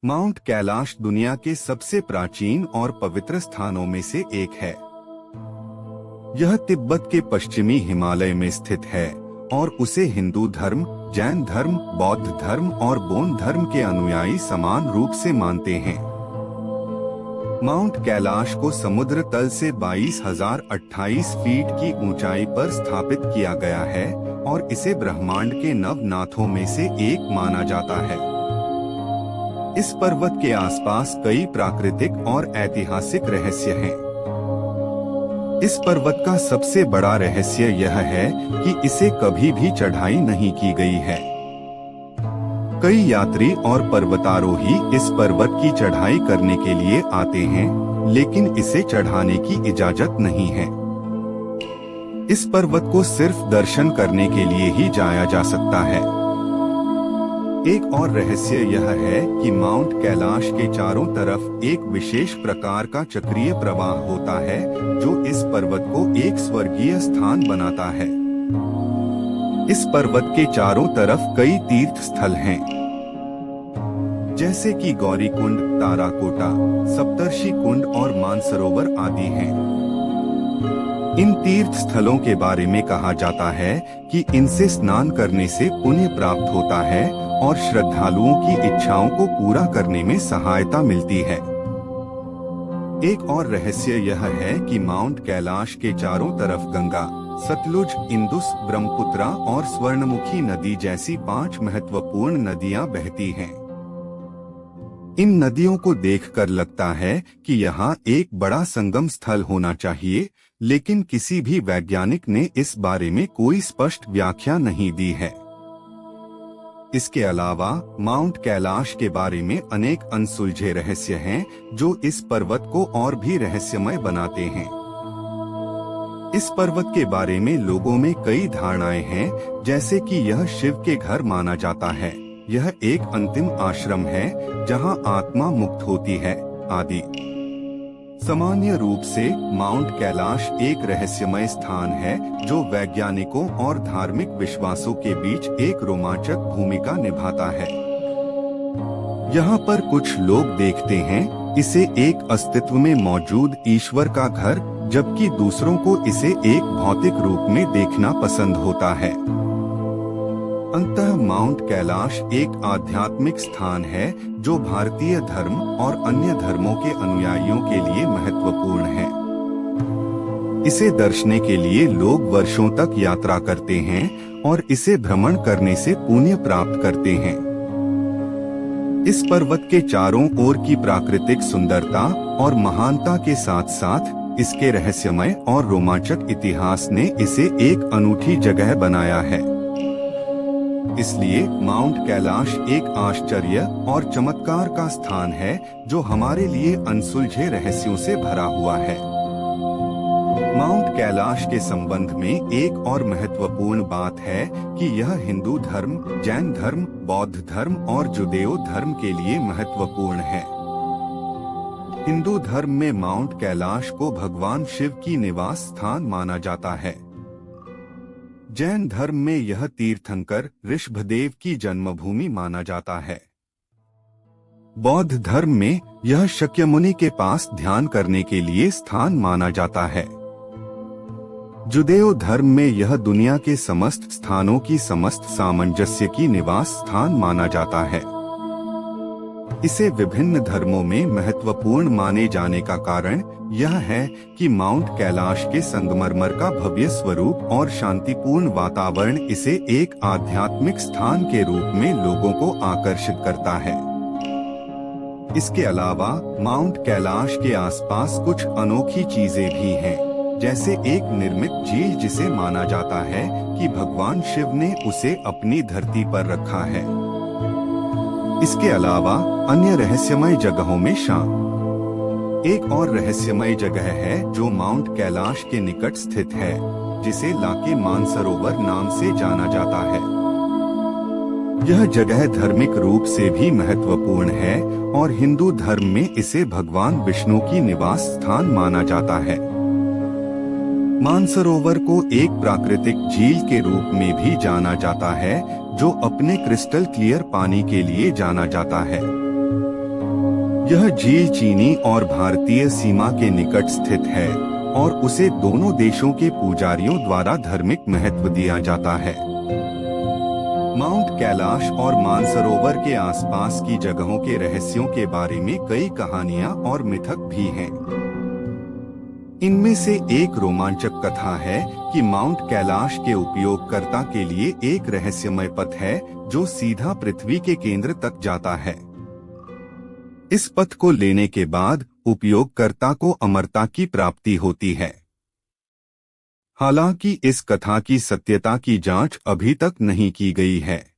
Mount Kailash दुनिया के सबसे प्राचीन और पवित्र स्थानों में से एक है। यह तिब्बत के पश्चिमी हिमालय में स्थित है और उसे हिंदू धर्म, जैन धर्म, बौद्ध धर्म और बौद्ध धर्म के अनुयायी समान रूप से मानते हैं। माउंट कैलाश को समुद्र तल से 22,028 फीट की ऊंचाई पर स्थापित किया गया है और इसे ब्रह्मांड के नवनाथों में से एक माना जाता है। इस पर्वत के आसपास कई प्राकृतिक और ऐतिहासिक रहस्य हैं। इस पर्वत का सबसे बड़ा रहस्य यह है कि इसे कभी भी चढ़ाई नहीं की गई है। कई यात्री और पर्वतारोही इस पर्वत की चढ़ाई करने के लिए आते हैं, लेकिन इसे चढ़ाने की इजाजत नहीं है। इस पर्वत को सिर्फ दर्शन करने के लिए ही जाया जा सकता है। एक और रहस्य यह है कि माउंट कैलाश के चारों तरफ एक विशेष प्रकार का चक्रीय प्रवाह होता है, जो इस पर्वत को एक स्वर्गीय स्थान बनाता है। इस पर्वत के चारों तरफ कई तीर्थ स्थल हैं, जैसे कि गौरी कुंड, ताराकोटा, सप्तर्षि कुंड और मानसरोवर आदि हैं। इन तीर्थ स्थलों के बारे में कहा जाता है कि इनसे स्नान करने से पुण्य प्राप्त होता है और श्रद्धालुओं की इच्छाओं को पूरा करने में सहायता मिलती है। एक और रहस्य यह है कि माउंट कैलाश के चारों तरफ गंगा, सतलुज, इंदुस, ब्रह्मपुत्रा और स्वर्णमुखी नदी जैसी 5 महत्वपूर्ण नदियां बहती हैं। इन नदियों को देखकर लगता है कि यहाँ एक बड़ा संगम स्थल होना चाहिए, लेकिन किसी भी वैज्ञानिक ने इस बारे में कोई स्पष्ट व्याख्या नहीं दी है। इसके अलावा माउंट कैलाश के बारे में अनेक अनसुलझे रहस्य हैं, जो इस पर्वत को और भी रहस्यमय बनाते हैं। इस पर्वत के बारे में लोगों में कई धारणाएं हैं, जैसे कि यह शिव के घर माना जाता है, यह एक अंतिम आश्रम है जहां आत्मा मुक्त होती है, आदि। सामान्य रूप से माउंट कैलाश एक रहस्यमय स्थान है जो वैज्ञानिकों और धार्मिक विश्वासों के बीच एक रोमांचक भूमिका निभाता है। यहाँ पर कुछ लोग देखते हैं इसे एक अस्तित्व में मौजूद ईश्वर का घर, जबकि दूसरों को इसे एक भौतिक रूप में देखना पसंद होता है। अंततः माउंट कैलाश एक आध्यात्मिक स्थान है जो भारतीय धर्म और अन्य धर्मों के अनुयायियों के लिए महत्वपूर्ण है। इसे दर्शने के लिए लोग वर्षों तक यात्रा करते हैं और इसे भ्रमण करने से पुण्य प्राप्त करते हैं। इस पर्वत के चारों ओर की प्राकृतिक सुंदरता और महानता के साथ साथ इसके रहस्यमय और रोमांचक इतिहास ने इसे एक अनूठी जगह बनाया है। इसलिए माउंट कैलाश एक आश्चर्य और चमत्कार का स्थान है जो हमारे लिए अनसुलझे रहस्यों से भरा हुआ है। माउंट कैलाश के संबंध में एक और महत्वपूर्ण बात है कि यह हिंदू धर्म, जैन धर्म, बौद्ध धर्म और जुदेओ धर्म के लिए महत्वपूर्ण है। हिंदू धर्म में माउंट कैलाश को भगवान शिव की निवास स्थान माना जाता है। जैन धर्म में यह तीर्थंकर ऋषभदेव की जन्मभूमि माना जाता है। बौद्ध धर्म में यह शाक्यमुनि के पास ध्यान करने के लिए स्थान माना जाता है। जुदेओ धर्म में यह दुनिया के समस्त स्थानों की समस्त सामंजस्य की निवास स्थान माना जाता है। इसे विभिन्न धर्मों में महत्वपूर्ण माने जाने का कारण यह है कि माउंट कैलाश के संगमरमर का भव्य स्वरूप और शांतिपूर्ण वातावरण इसे एक आध्यात्मिक स्थान के रूप में लोगों को आकर्षित करता है। इसके अलावा माउंट कैलाश के आसपास कुछ अनोखी चीजें भी हैं, जैसे एक निर्मित झील जिसे माना जाता है कि भगवान शिव ने उसे अपनी धरती पर रखा है। इसके अलावा अन्य रहस्यमय जगहों में एक और रहस्यमय जगह है जो माउंट कैलाश के निकट स्थित है, जिसे लाके मानसरोवर नाम से जाना जाता है। यह जगह धार्मिक रूप से भी महत्वपूर्ण है और हिंदू धर्म में इसे भगवान विष्णु की निवास स्थान माना जाता है। मानसरोवर को एक प्राकृतिक झील के रूप में भी जाना जाता है, जो अपने क्रिस्टल क्लियर पानी के लिए जाना जाता है। यह झील चीनी और भारतीय सीमा के निकट स्थित है और उसे दोनों देशों के पुजारियों द्वारा धार्मिक महत्व दिया जाता है। माउंट कैलाश और मानसरोवर के आसपास की जगहों के रहस्यों के बारे में कई कहानियां और मिथक भी हैं। इनमें से एक रोमांचक कथा है कि माउंट कैलाश के उपयोगकर्ता के लिए एक रहस्यमय पथ है जो सीधा पृथ्वी के केंद्र तक जाता है। इस पथ को लेने के बाद उपयोगकर्ता को अमरता की प्राप्ति होती है। हालांकि इस कथा की सत्यता की जांच अभी तक नहीं की गई है।